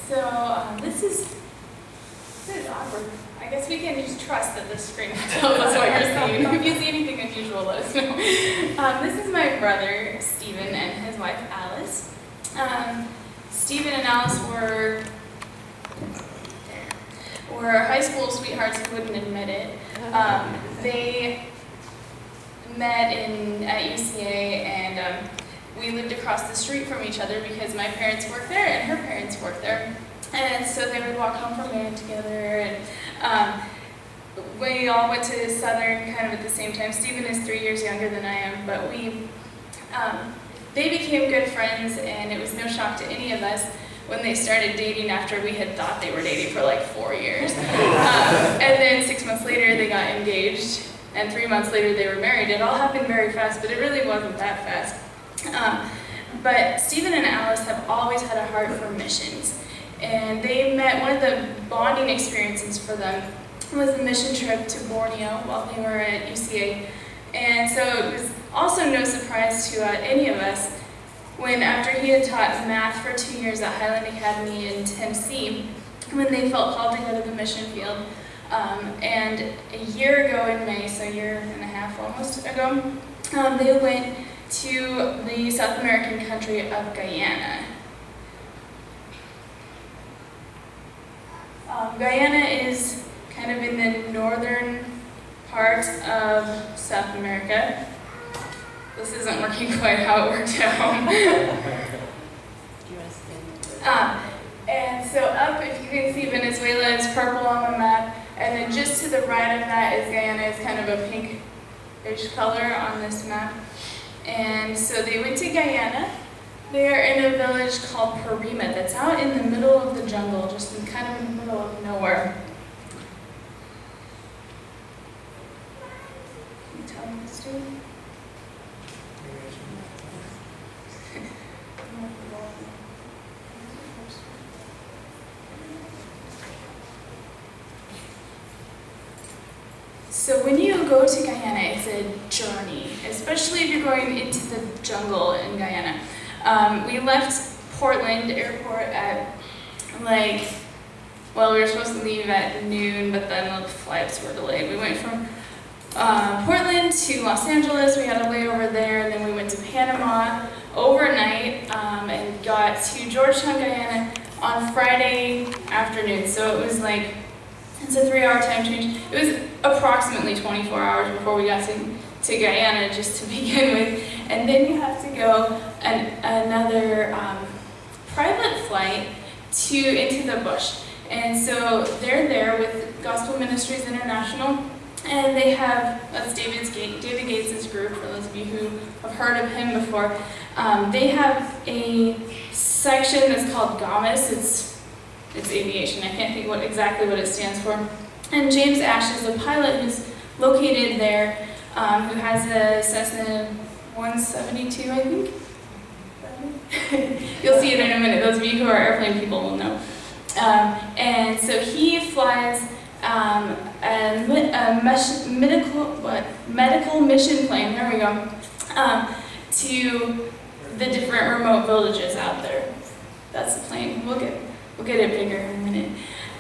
So this is awkward. I guess we can just trust that the screen tells us what you're seeing. If you see anything unusual, let us know. This is my brother, Stephen, and his wife, Alice. Stephen and Alice were high school sweethearts who wouldn't admit it. They met at UCA, and we lived across the street from each other because my parents worked there and her parents worked there. And so they would walk home from band together, and we all went to Southern kind of at the same time. Stephen is 3 years younger than I am, but they became good friends, and it was no shock to any of us when they started dating after we had thought they were dating for like 4 years. And then 6 months later they got engaged, and 3 months later they were married. It all happened very fast, but it really wasn't that fast. But Stephen and Alice have always had a heart for missions. And they met, one of the bonding experiences for them was a mission trip to Borneo while they were at UCA. And so it was also no surprise to any of us when, after he had taught math for 2 years at Highland Academy in Tennessee, when they felt called to go to the mission field. And a year ago in May, so a year and a half almost ago, they went to the South American country of Guyana. Guyana is kind of in the northern part of South America. This isn't working quite how it worked at home. And so up, if you can see, Venezuela is purple on the map, and then just to the right of that is Guyana. It's kind of a pinkish color on this map. And so they went to Guyana. They're in a village called Parima that's out in the middle of the jungle, just kind of in the middle of nowhere. Can you tell me this, dude? So when you go to Guyana, it's a journey, especially if you're going into the jungle in Guyana. We left Portland Airport at we were supposed to leave at noon, but then the flights were delayed. We went from Portland to Los Angeles. We had a layover there, and then we went to Panama overnight and got to Georgetown, Guyana on Friday afternoon. So it was it's a 3-hour time change. It was approximately 24 hours before we got to Guyana, just to begin with. And then you have to go another private flight into the bush. And so they're there with Gospel Ministries International, and they have, that's David Gates' group, for those of you who have heard of him before. They have a section that's called GAMAS. It's aviation. I can't think exactly what it stands for. And James Ash is a pilot who's located there, who has a Cessna 172, I think. You'll see it in a minute. Those of you who are airplane people will know. And so he flies a medical mission plane. There we go. To the different remote villages out there. That's the plane. We'll get it bigger in a minute.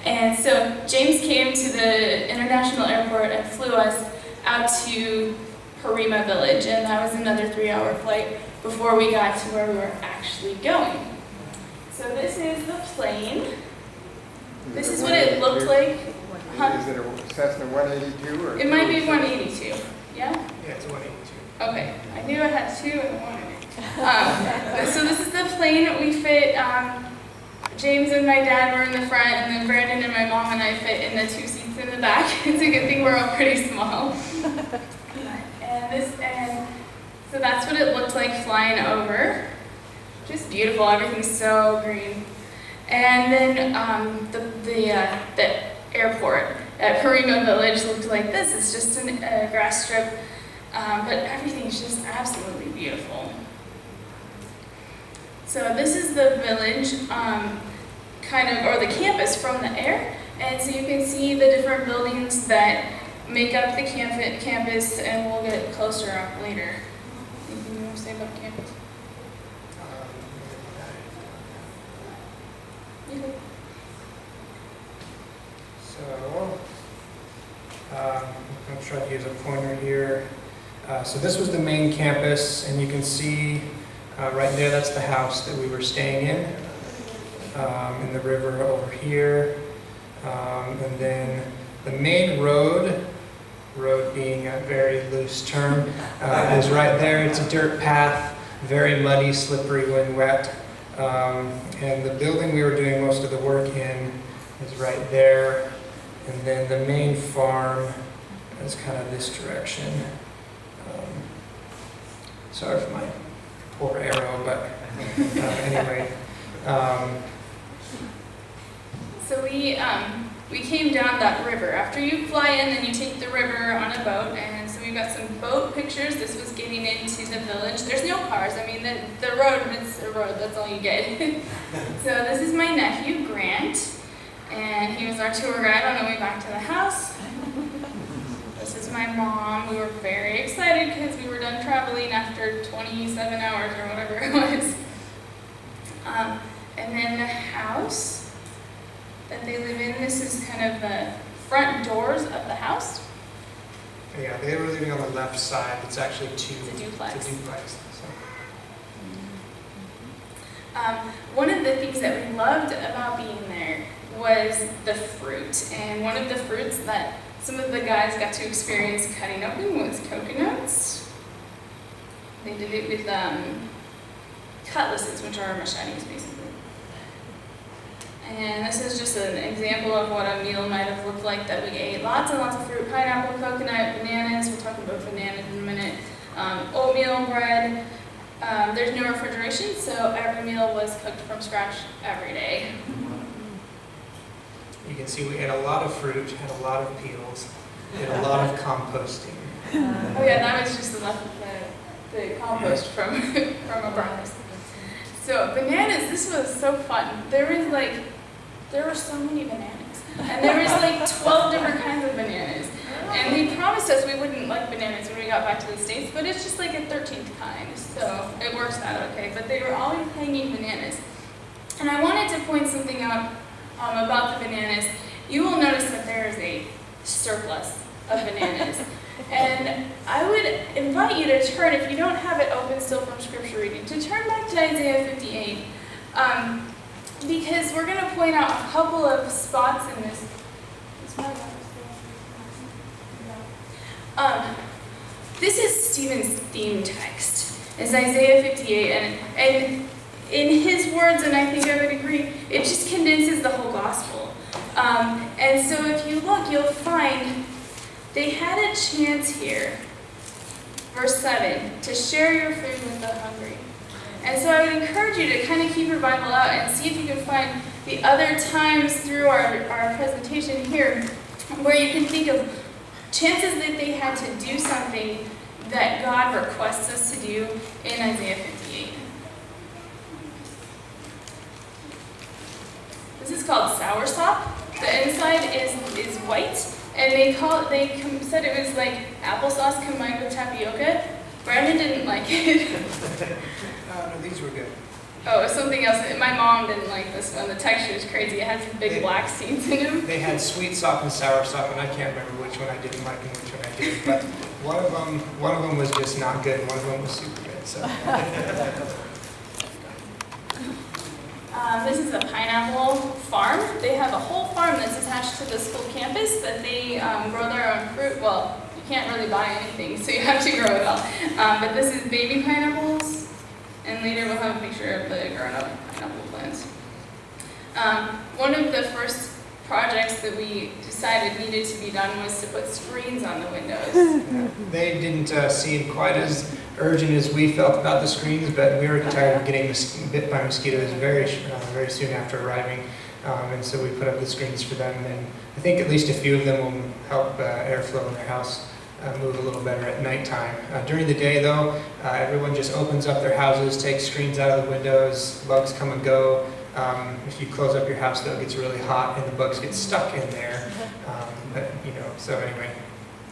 And so James came to the international airport and flew us out to Parima village, and that was another 3-hour flight before we got to where we were actually going. So this is the plane. This is what it looked like. Huh? Is it a Cessna 182 or? It might be 182. Yeah? Yeah, it's a 182. Okay. I knew I had 2 and 1. So this is the plane. We fit. James and my dad were in the front, and then Brandon and my mom and I fit in the 2 seats in the back. It's a good thing we're all pretty small. And so that's what it looked like flying over. Just beautiful. Everything's so green. And then the airport at Parima Village looked like this. It's just a grass strip, but everything's just absolutely beautiful. So this is the village, or the campus from the air. And so you can see the different buildings that make up the campus, and we'll get closer up later. Anything you want to say about campus? So, I'll try to use a pointer here. So this was the main campus, and you can see right there, that's the house that we were staying in the river over here. And then the main road being a very loose term, is right there. It's a dirt path, very muddy, slippery when wet. And the building we were doing most of the work in is right there. And then the main farm is kind of this direction. Sorry for my poor arrow, but anyway. So we came down that river. After you fly in, then you take the river on a boat, and so we've got some boat pictures. This was getting into the village. There's no cars. I mean, the road, it's a road, that's all you get. So this is my nephew, Grant, and he was our tour guide on the way back to the house. This is my mom. We were very excited because we were done traveling after 27 hours or whatever it was. And then the house that they live in, this is kind of the front doors of the house. Yeah, they were living on the left side. It's actually It's a duplex. It's a duplex. So. One of the things that we loved about being there was the fruit. And one of the fruits that some of the guys got to experience cutting open was coconuts. They did it with cutlasses, which are machetes, basically. And this is just an example of what a meal might have looked like that we ate. Lots and lots of fruit, pineapple, coconut, bananas. We'll talk about bananas in a minute. Oatmeal, bread. There's no refrigeration, so every meal was cooked from scratch every day. You can see we ate a lot of fruit, had a lot of peels, did a lot of composting. Oh yeah, that was just enough of the compost from a breakfast. So bananas, this was so fun. There were so many bananas. And there was like 12 different kinds of bananas. And they promised us we wouldn't like bananas when we got back to the States, but it's just like a 13th kind, so it works out okay. But they were always hanging bananas. And I wanted to point something out about the bananas. You will notice that there is a surplus of bananas. And I would invite you to turn, if you don't have it open still from scripture reading, to turn back to Isaiah 58. Because we're going to point out a couple of spots in this. This is Stephen's theme text. It's Isaiah 58, and in his words, and I think I would agree, it just condenses the whole gospel. And so if you look, you'll find they had a chance here, verse 7, to share your food with the hungry. And so I would encourage you to kind of keep your Bible out and see if you can find the other times through our presentation here where you can think of chances that they had to do something that God requests us to do in Isaiah 58. This is called soursop. The inside is white, and they said it was like applesauce combined with tapioca. Brandon didn't like it. No, these were good. Oh, it was something else. My mom didn't like this one. The texture is crazy. It had some big black seeds in them. They had sweet sop and sour sop, and I can't remember which one I didn't like and which one I did. But one of them was just not good, and one of them was super good. So. This is a pineapple farm. They have a whole farm that's attached to the school campus that they grow their own fruit. Well, you can't really buy anything, so you have to grow it all. But this is baby pineapples, and later we'll have a picture of the grown-up pineapple plants. One of the first projects that we decided needed to be done was to put screens on the windows. Yeah, they didn't seem quite as urgent as we felt about the screens, but we were tired of getting bit by mosquitoes very soon after arriving, and so we put up the screens for them. And I think at least a few of them will help airflow in their house move a little better at nighttime. During the day, though, everyone just opens up their houses, takes screens out of the windows, bugs come and go. If you close up your house, though, it gets really hot and the bugs get stuck in there. But so anyway,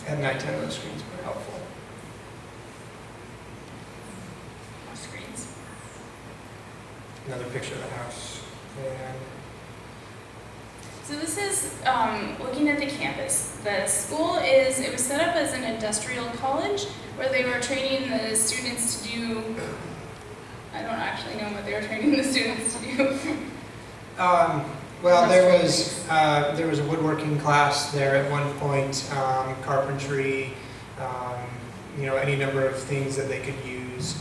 at nighttime, those screens were helpful. Screens. Another picture of the house. And So this is looking at the campus. The school it was set up as an industrial college where they were training the students to do, I don't actually know what they were training the students to do. Well, there was a woodworking class there at one point, carpentry, any number of things that they could use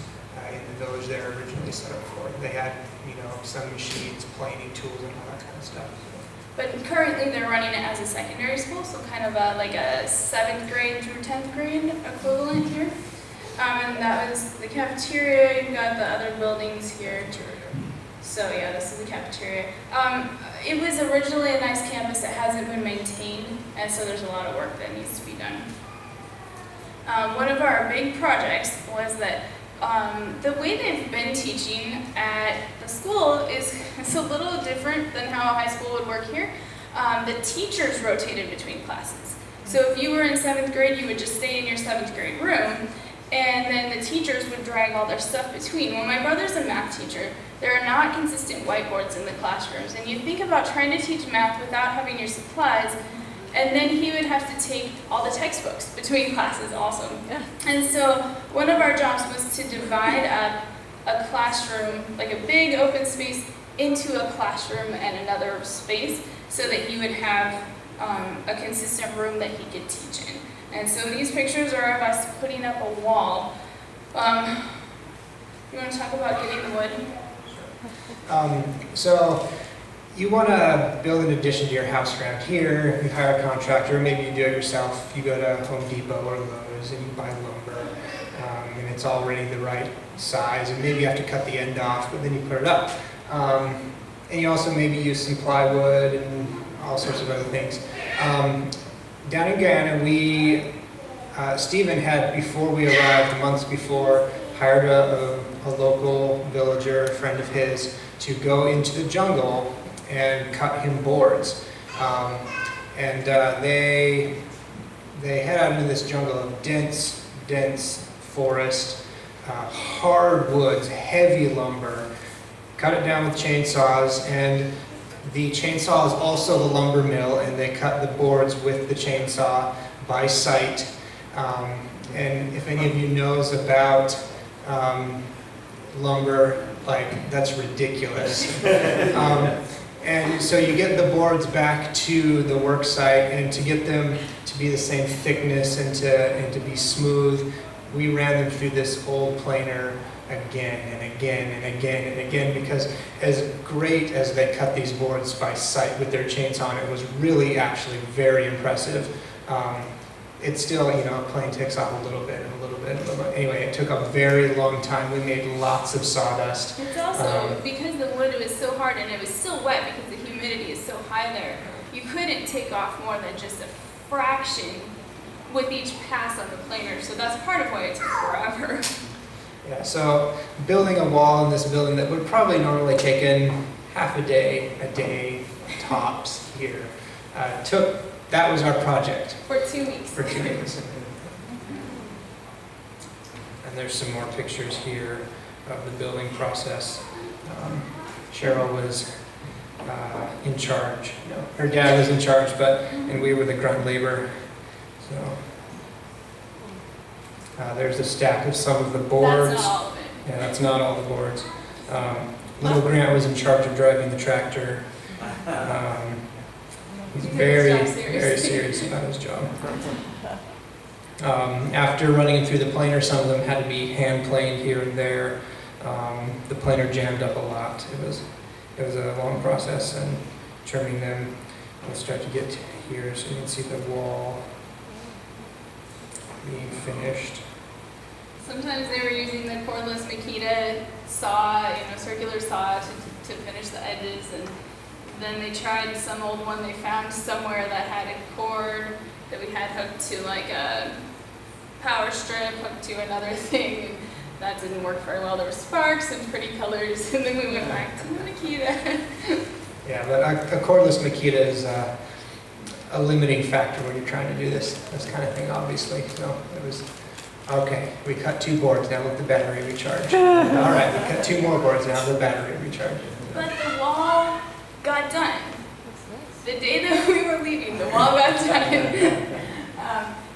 in the village they were originally set up for. They had, some machines, planing tools, and all that kind of stuff. But currently they're running it as a secondary school, so kind of like a 7th grade through 10th grade equivalent here. And that was the cafeteria. You've got the other buildings here. So yeah, this is the cafeteria. It was originally a nice campus that hasn't been maintained, and so there's a lot of work that needs to be done. One of our big projects was that the way they've been teaching at the school is a little different than how a high school would work here. The teachers rotated between classes. So if you were in 7th grade, you would just stay in your 7th grade room, and then the teachers would drag all their stuff between. Well, my brother's a math teacher. There are not consistent whiteboards in the classrooms, and you think about trying to teach math without having your supplies, and then he would have to take all the textbooks between classes also. Yeah. And so one of our jobs was to divide up a classroom, like a big open space, into a classroom and another space so that he would have a consistent room that he could teach in. And so these pictures are of us putting up a wall. You want to talk about getting the wood? So you want to build an addition to your house around here, you hire a contractor, or maybe you do it yourself. You go to Home Depot or Lowe's and you buy lumber, and it's already the right size, and maybe you have to cut the end off, but then you put it up. And you also maybe use some plywood and all sorts of other things. Down in Guyana, Stephen had, before we arrived, months before, hired a local villager, a friend of his, to go into the jungle and cut him boards. They head out into this jungle of dense forest, hardwoods, heavy lumber, cut it down with chainsaws, and the chainsaw is also the lumber mill, and they cut the boards with the chainsaw by sight. And if any of you knows about lumber, that's ridiculous. And so you get the boards back to the work site, and to get them to be the same thickness and to be smooth, we ran them through this old planer again and again and again and again, because as great as they cut these boards by sight with their chainsaw, and it was really actually very impressive. It's still, a plane takes off a little bit and a little bit and a little bit. Anyway, it took a very long time. We made lots of sawdust. It's also, because the wood was so hard and it was still wet because the humidity is so high there, you couldn't take off more than just a fraction with each pass on the planer. So that's part of why it took forever. Yeah, so building a wall in this building that would probably normally take in half a day tops here, that was our project. For 2 weeks. For 2 weeks. And there's some more pictures here of the building process. Cheryl was in charge. No, her dad was in charge, and we were the grunt labor. So there's a stack of some of the boards. That's not all of it. Yeah, that's not all the boards. Little Grant was in charge of driving the tractor. He's very serious about his job. After running it through the planer, some of them had to be hand planed here and there. The planer jammed up a lot. It was a long process, and trimming them. Let's start to get here so you can see the wall being finished. Sometimes they were using the cordless Makita saw, circular saw to finish the edges, and then they tried some old one they found somewhere that had a cord that we had hooked to like a power strip hooked to another thing. That didn't work very well. There were sparks and pretty colors, and then we went back to the Makita. Yeah, but a cordless Makita is a limiting factor when you're trying to do this kind of thing, obviously. So it was, okay, we cut 2 boards, now let the battery recharge. All right, we cut 2 more boards, now the battery recharge. But the wall got done. the day that we were leaving, the wall got done.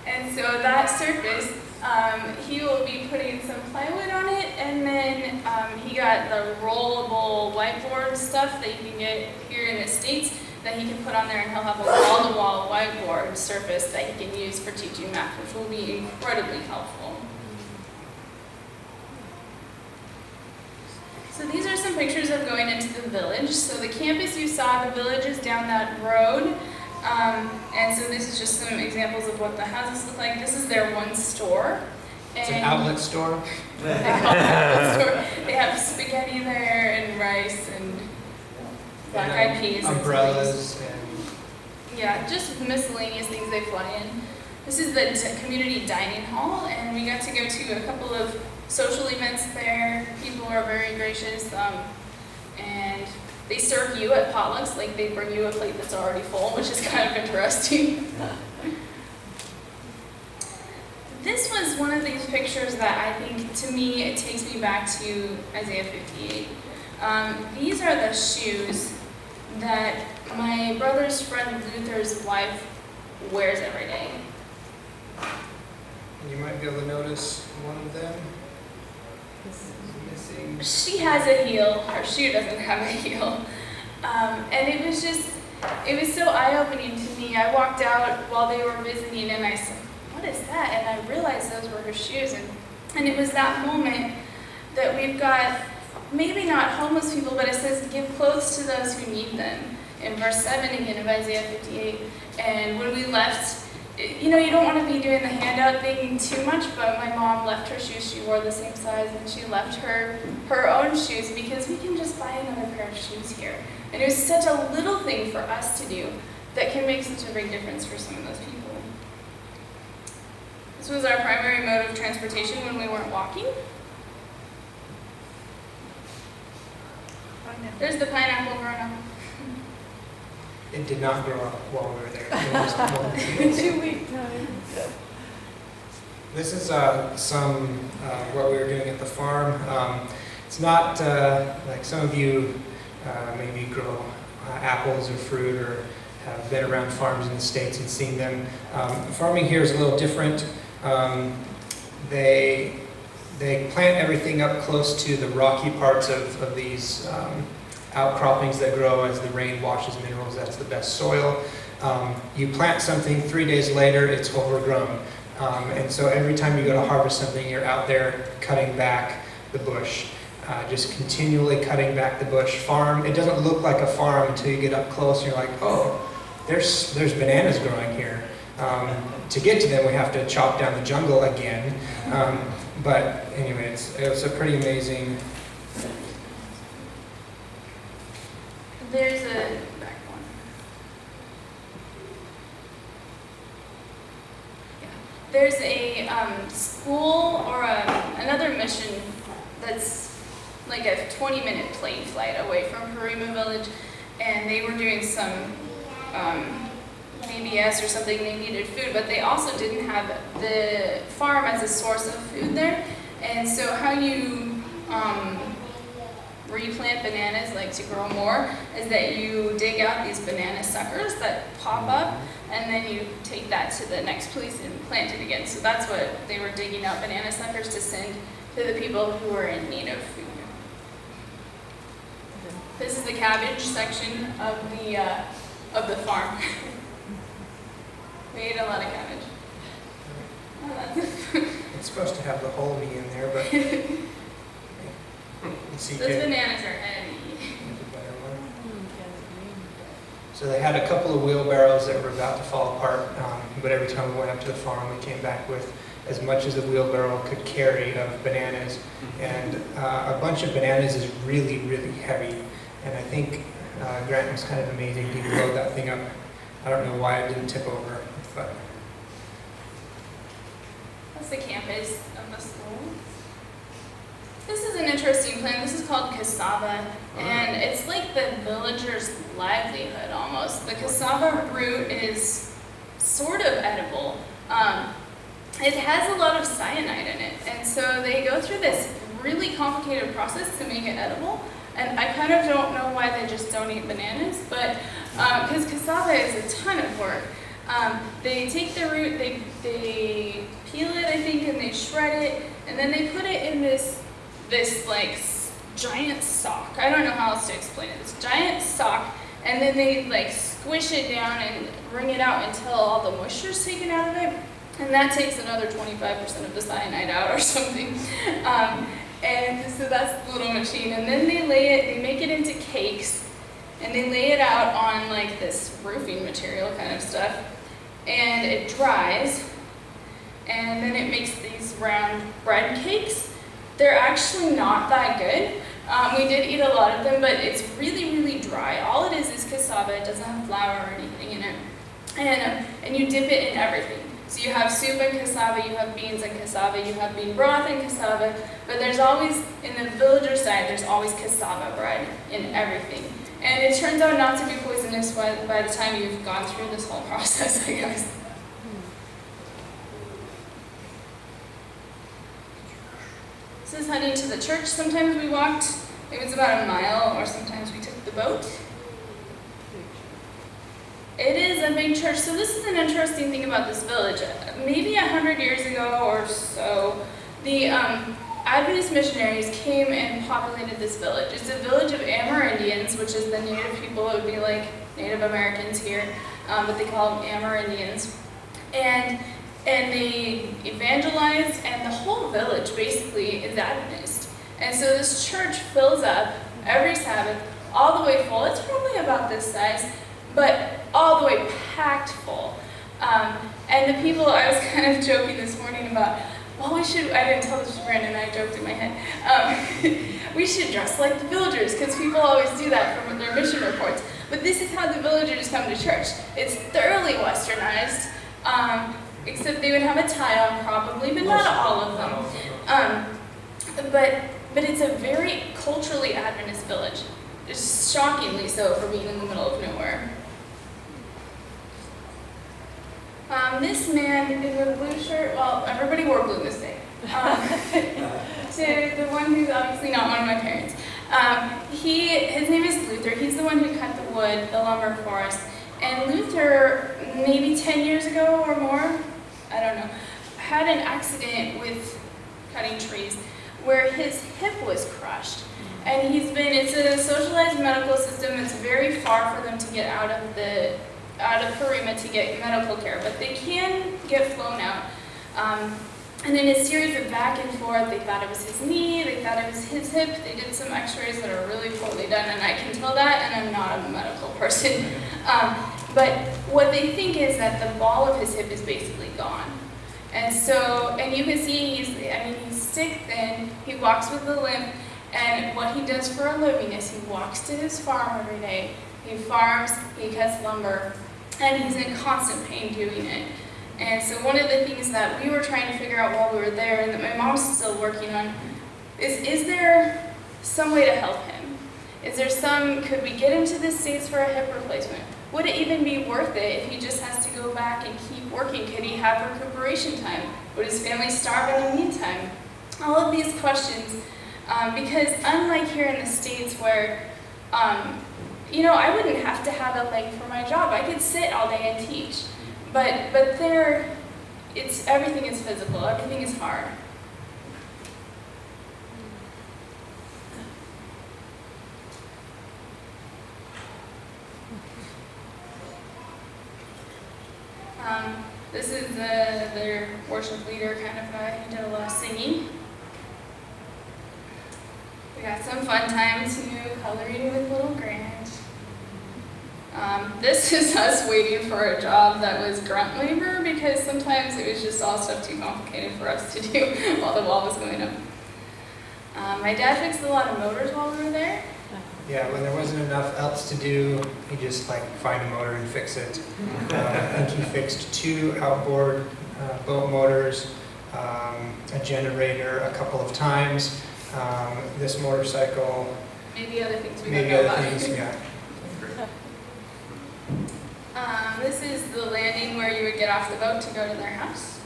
And so that surface, he will be putting some plywood on it, and then he got the rollable whiteboard stuff that you can get here in the States that he can put on there, and he'll have a wall-to-wall whiteboard surface that he can use for teaching math, which will be incredibly helpful. So these are some pictures of going into the village. So the campus you saw, the village is down that road. And so this is just some examples of what the houses look like. This is their one store. It's an outlet store. They call it an outlet store. They have spaghetti there and rice and black-eyed peas. Umbrellas and... Yeah, just miscellaneous things they fly in. This is the community dining hall, and we got to go to a couple of social events there. People are very gracious, and they serve you at potlucks, like they bring you a plate that's already full, which is kind of interesting. This was one of these pictures that I think, to me, it takes me back to Isaiah 58. These are the shoes that my brother's friend Luther's wife wears every day. You might be able to notice one of them. Missing. She has a heel, her shoe doesn't have a heel. And it was so eye-opening to me. I walked out while they were visiting and I said, what is that? And I realized those were her shoes. And it was that moment that we've got, maybe not homeless people, but it says, give clothes to those who need them. In verse 7 again of Isaiah 58. And when we left, you know, you don't want to be doing the handout thing too much, but my mom left her shoes. She wore the same size, and she left her own shoes because we can just buy another pair of shoes here. And it was such a little thing for us to do that can make such a big difference for some of those people. This was our primary mode of transportation when we weren't walking. There's the pineapple growing up. It did not grow up while we were there. It was 2 week time. This is what we were doing at the farm. It's not like some of you maybe grow apples or fruit or have been around farms in the States and seen them. Farming here is a little different. They plant everything up close to the rocky parts of these outcroppings that grow as the rain washes minerals. That's the best soil. You plant something, 3 days later it's overgrown. And so every time you go to harvest something, you're out there cutting back the bush. Just continually cutting back the bush. Farm, it doesn't look like a farm until you get up close and you're like, oh, there's bananas growing here. To get to them we have to chop down the jungle again. But anyway, it was a pretty amazing. There's a back one. Yeah. There's a school or another mission that's like a 20-minute plane flight away from Harima Village, and they were doing some VBS or something. They needed food, but they also didn't have the farm as a source of food there. And so how you replant bananas, like to grow more, is that you dig out these banana suckers that pop up, and then you take that to the next place and plant it again. So that's what they were digging out, banana suckers to send to the people who were in need of food. This is the cabbage section of the farm. We ate a lot of cabbage. Oh, It's supposed to have the whole me in there, but those bananas are heavy. So they had a couple of wheelbarrows that were about to fall apart, but every time we went up to the farm, we came back with as much as the wheelbarrow could carry of bananas. And a bunch of bananas is really, really heavy. And I think Grant was kind of amazing. He could load that thing up. I don't know why it didn't tip over, but. That's the campus of the school. This is an interesting plant. This is called Cassava, and it's like the villager's livelihood almost. The cassava root is sort of edible. It has a lot of cyanide in it, and so they go through this really complicated process to make it edible. And I kind of don't know why they just don't eat bananas, but because cassava is a ton of work. They take the root, they peel it, I think, and they shred it, and then they put it in this like giant sock. I don't know how else to explain it. This giant sock, and then they like squish it down and wring it out until all the moisture is taken out of it, and that takes another 25% of the cyanide out or something. And so that's the little machine, and then they make it into cakes, and they lay it out on like this roofing material kind of stuff, and it dries, and then it makes these round bread cakes. They're actually not that good. We did eat a lot of them, but it's really, really dry. All it is cassava. It doesn't have flour or anything in it, and you dip it in everything. So you have soup and cassava, you have beans and cassava, you have bean broth and cassava, but there's always, in the villager side, there's always cassava bread in everything. And it turns out not to be poisonous by the time you've gone through this whole process, I guess. This is heading to the church. Sometimes we walked, it was about a mile, or sometimes we took the boat. It is a big church. So this is an interesting thing about this village. Maybe 100 years ago or so, the Adventist missionaries came and populated this village. It's a village of Amerindians, which is the native people. It would be like Native Americans here, but they call them Amerindians. And they evangelized, and the whole village basically is Adventist. And so this church fills up every Sabbath, all the way full. It's probably about this size, but all the way packed full. And the people, I was kind of joking this morning about, well, I didn't tell this to Brandon, I joked in my head. We should dress like the villagers, because people always do that from their mission reports. But this is how the villagers come to church. It's thoroughly westernized, except they would have a tie on probably, but not all of them. But it's a very culturally Adventist village. It's shockingly so for being in the middle of nowhere. This man in the blue shirt, well, everybody wore blue this day. To the one who's obviously not one of my parents. His name is Luther. He's the one who cut the wood, the lumber for us. And Luther, maybe 10 years ago or more, I don't know, had an accident with cutting trees where his hip was crushed. And it's a socialized medical system. It's very far for them to get out of Parima to get medical care, but they can get flown out. And in a series of back and forth, they thought it was his knee, they thought it was his hip. They did some x-rays that are really poorly done, and I can tell that, and I'm not a medical person. But what they think is that the ball of his hip is basically gone. And you can see he's stick thin, he walks with a limp, and what he does for a living is he walks to his farm every day. He farms, he cuts lumber, and he's in constant pain doing it. And so one of the things that we were trying to figure out while we were there, and that my mom's still working on, is there some way to help him? Could we get him to the States for a hip replacement? Would it even be worth it if he just has to go back and keep working? Could he have recuperation time? Would his family starve in the meantime? All of these questions, because unlike here in the States where, I wouldn't have to have a leg for my job. I could sit all day and teach. But there, everything is physical, everything is hard. This is their worship leader kind of guy. He did a lot of singing. We got some fun time too, coloring with little Grant. This is us waiting for a job that was grunt labor because sometimes it was just all stuff too complicated for us to do while the wall was going up. My dad fixed a lot of motors while we were there. Yeah, when there wasn't enough else to do, he just find a motor and fix it. I think he fixed 2 outboard boat motors, a generator a couple of times, this motorcycle. Maybe other things we maybe don't know other about. things, yeah. This is the landing where you would get off the boat to go to their house.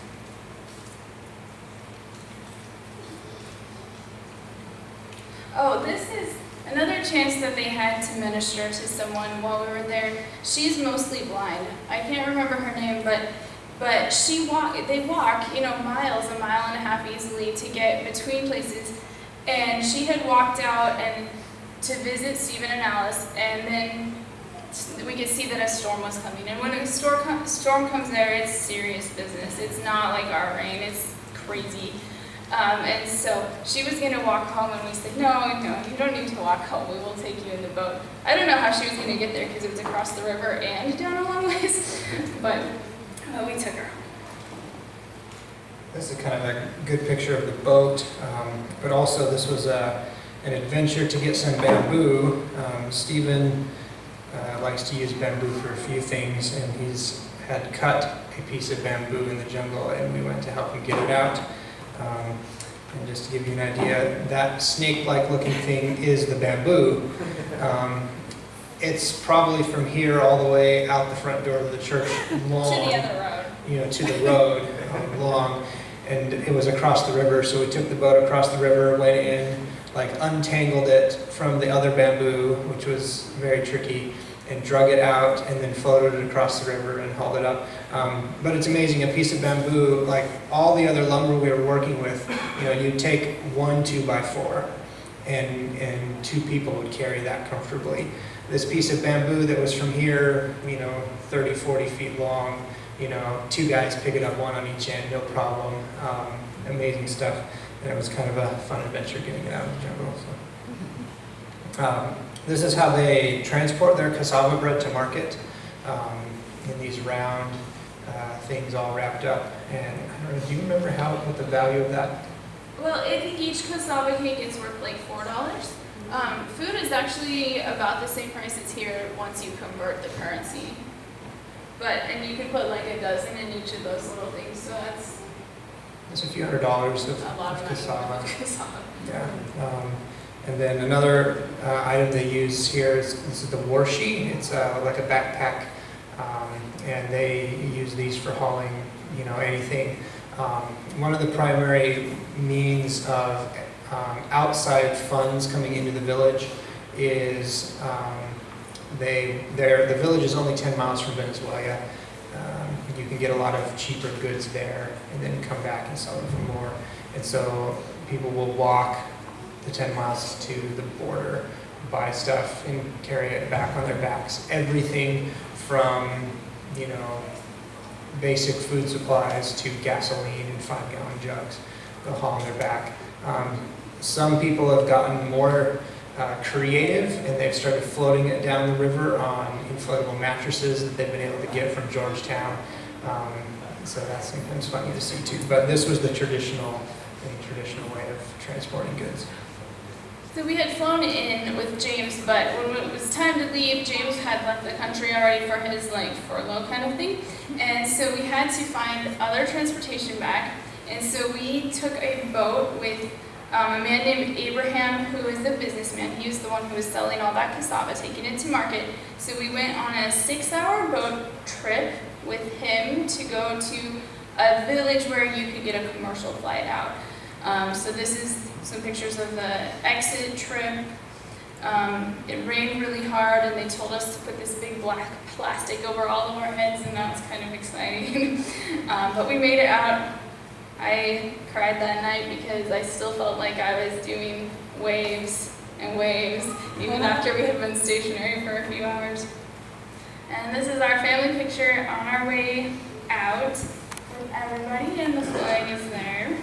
Oh, this is Another chance that they had to minister to someone while we were there, she's mostly blind. I can't remember her name, but they walk, miles, a mile and a half easily to get between places. And she had walked out and to visit Stephen and Alice, and then we could see that a storm was coming. And when a storm comes there, it's serious business. It's not like our rain, it's crazy. And so she was going to walk home, and we said, no, you don't need to walk home. We will take you in the boat. I don't know how she was going to get there because it was across the river and down a long ways, but we took her home. This is kind of a good picture of the boat, but also this was an adventure to get some bamboo. Stephen likes to use bamboo for a few things, and he's had cut a piece of bamboo in the jungle, and we went to help him get it out. And just to give you an idea, that snake-like looking thing is the bamboo. It's probably from here all the way out the front door of the church long. To the other road. To the road, long. And it was across the river, so we took the boat across the river, went in, untangled it from the other bamboo, which was very tricky, and drug it out, and then floated it across the river and hauled it up. But it's amazing, a piece of bamboo, like all the other lumber we were working with, you'd take 1 2x4, and 2 people would carry that comfortably. This piece of bamboo that was from here, 30, 40 feet long, 2 guys pick it up, 1 on each end, no problem. Amazing stuff. And it was kind of a fun adventure getting it out of the jungle. So. This is how they transport their cassava bread to market, in these round things all wrapped up. And I don't know, do you remember what the value of that? Well, I think each cassava cake is worth like $4. Food is actually about the same price as here once you convert the currency. And you can put like a dozen in each of those little things, so that's a few $100s of a lot of cassava. Cassava. Yeah. And then another item they use here is the warshi. It's like a backpack, and they use these for hauling, anything. One of the primary means of outside funds coming into the village is the village is only 10 miles from Venezuela. You can get a lot of cheaper goods there and then come back and sell them for more. And so people will walk the 10 miles to the border, buy stuff, and carry it back on their backs. Everything from, basic food supplies to gasoline in 5-gallon jugs. They'll haul on their back. Some people have gotten more creative, and they've started floating it down the river on inflatable mattresses that they've been able to get from Georgetown. So that's sometimes funny to see too. But this was the traditional way of transporting goods. So we had flown in with James, but when it was time to leave, James had left the country already for his furlough kind of thing. And so we had to find other transportation back. And so we took a boat with a man named Abraham, who is a businessman. He was the one who was selling all that cassava, taking it to market. So we went on a 6-hour boat trip with him to go to a village where you could get a commercial flight out. So this is some pictures of the exit trip. It rained really hard, and they told us to put this big black plastic over all of our heads, and that was kind of exciting. But we made it out. I cried that night because I still felt like I was doing waves and waves, even after we had been stationary for a few hours. And this is our family picture on our way out with everybody, and the flag is there.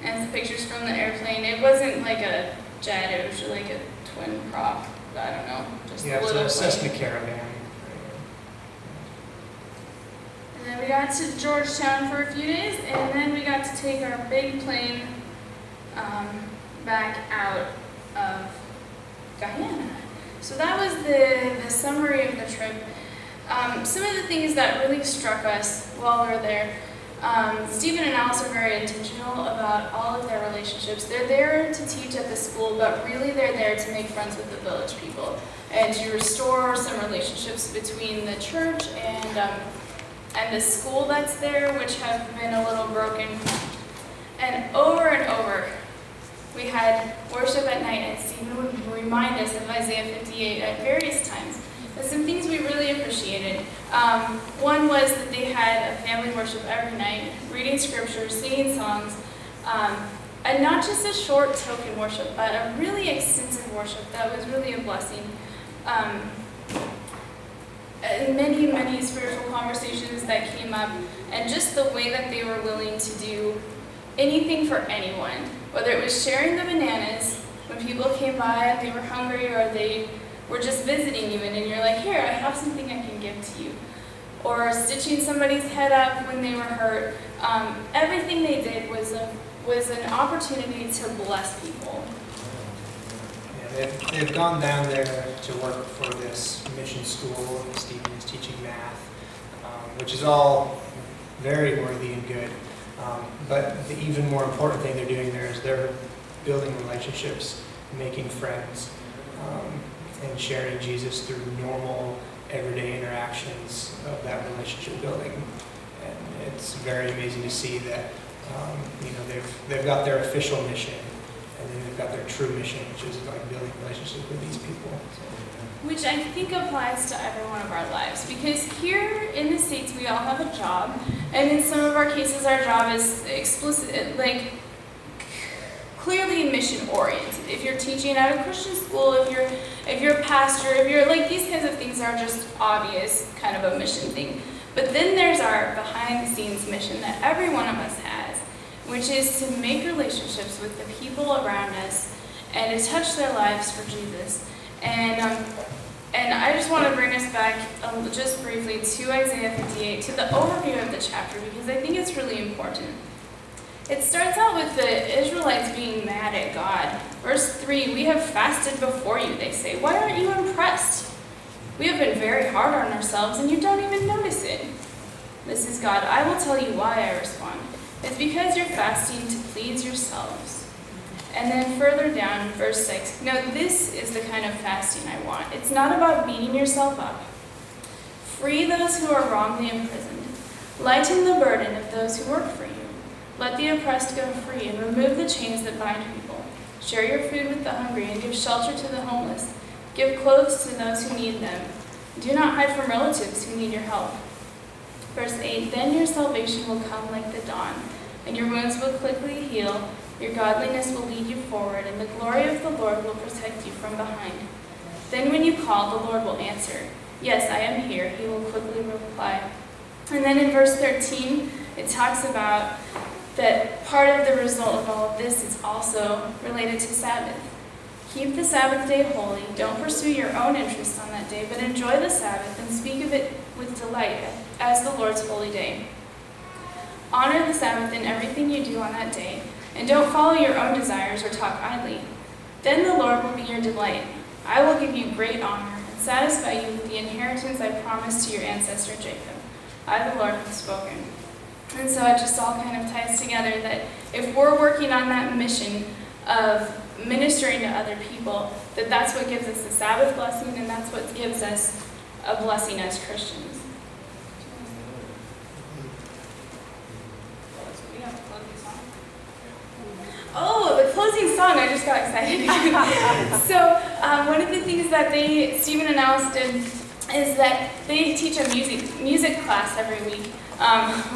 And the pictures from the airplane. It wasn't like a jet, it was like a twin prop. I don't know, just a little. It's a Cessna Caravan. And then we got to Georgetown for a few days, and then we got to take our big plane back out of Guyana. So that was the summary of the trip. Some of the things that really struck us while we were there. Stephen and Alice are very intentional about all of their relationships. They're there to teach at the school, but really they're there to make friends with the village people and to restore some relationships between the church and the school that's there, which have been a little broken. And over, we had worship at night, and Stephen would bring remind us of Isaiah 58 at various times. But some things we really appreciated. One was that they had a family worship every night, reading scripture, singing songs, and not just a short token worship, but a really extensive worship that was really a blessing. Many, many spiritual conversations that came up, and just the way that they were willing to do anything for anyone, whether it was sharing the bananas when people came by and they were hungry, or they were just visiting even, and you're like, here, I have something I can give to you, or stitching somebody's head up when they were hurt. Everything they did was an opportunity to bless people. Yeah, they've gone down there to work for this mission school. Stephen is teaching math, which is all very worthy and good. But the even more important thing they're doing there is they're building relationships, making friends, and sharing Jesus through normal, everyday interactions of that relationship building. And it's very amazing to see that they've got their official mission, and then they've got their true mission, which is like building relationships with these people. Which I think applies to every one of our lives, because here in the States we all have a job, and in some of our cases our job is explicit, like clearly mission oriented. If you're teaching at a Christian school, if you're a pastor, if you're like, these kinds of things are just obvious kind of a mission thing. But then there's our behind the scenes mission that every one of us has, which is to make relationships with the people around us and to touch their lives for Jesus. And I just want to bring us back just briefly to Isaiah 58, to the overview of the chapter, because I think it's really important. It starts out with the Israelites being mad at God. Verse 3, we have fasted before you, they say. Why aren't you impressed? We have been very hard on ourselves, and you don't even notice it. This is God. I will tell you why, I respond. It's because you're fasting to please yourselves. And then further down, verse 6, no, this is the kind of fasting I want. It's not about beating yourself up. Free those who are wrongly imprisoned. Lighten the burden of those who work for you. Let the oppressed go free and remove the chains that bind people. Share your food with the hungry and give shelter to the homeless. Give clothes to those who need them. Do not hide from relatives who need your help. Verse 8, then your salvation will come like the dawn, and your wounds will quickly heal. Your godliness will lead you forward, and the glory of the Lord will protect you from behind. Then when you call, the Lord will answer. Yes, I am here, he will quickly reply. And then in verse 13, it talks about that part of the result of all of this is also related to Sabbath. Keep the Sabbath day holy. Don't pursue your own interests on that day, but enjoy the Sabbath and speak of it with delight as the Lord's holy day. Honor the Sabbath in everything you do on that day, and don't follow your own desires or talk idly. Then the Lord will be your delight. I will give you great honor and satisfy you with the inheritance I promised to your ancestor Jacob. I, the Lord, have spoken. And so it just all kind of ties together that if we're working on that mission of ministering to other people, that's what gives us the Sabbath blessing, and that's what gives us a blessing as Christians. Oh, the closing song, I just got excited. So one of the things that Stephen and Alice did is that they teach a music class every week.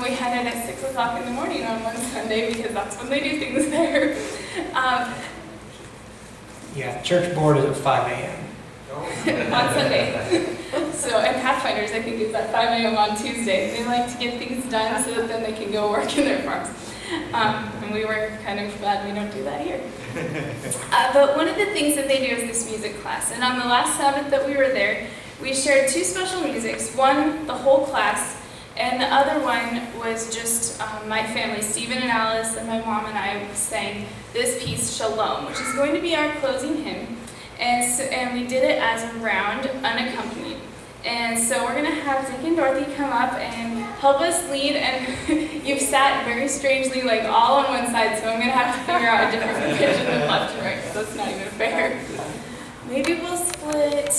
We had it at 6 o'clock in the morning on one Sunday because that's when they do things there. Yeah, church board is at 5 a.m. on Sunday. So, and Pathfinders, I think, is at 5 a.m. on Tuesday. They like to get things done so that then they can go work in their farms. And we were kind of glad we don't do that here. But one of the things that they do is this music class. And on the last Sabbath that we were there, we shared two special musics. One, the whole class, and the other one was just my family. Stephen and Alice and my mom and I sang this piece, Shalom, which is going to be our closing hymn. And we did it as a round, unaccompanied. And so we're going to have Dick and Dorothy come up and help us lead. And you've sat very strangely, like all on one side, so I'm going to have to figure out a different position than left and right, because that's not even fair. Maybe we'll split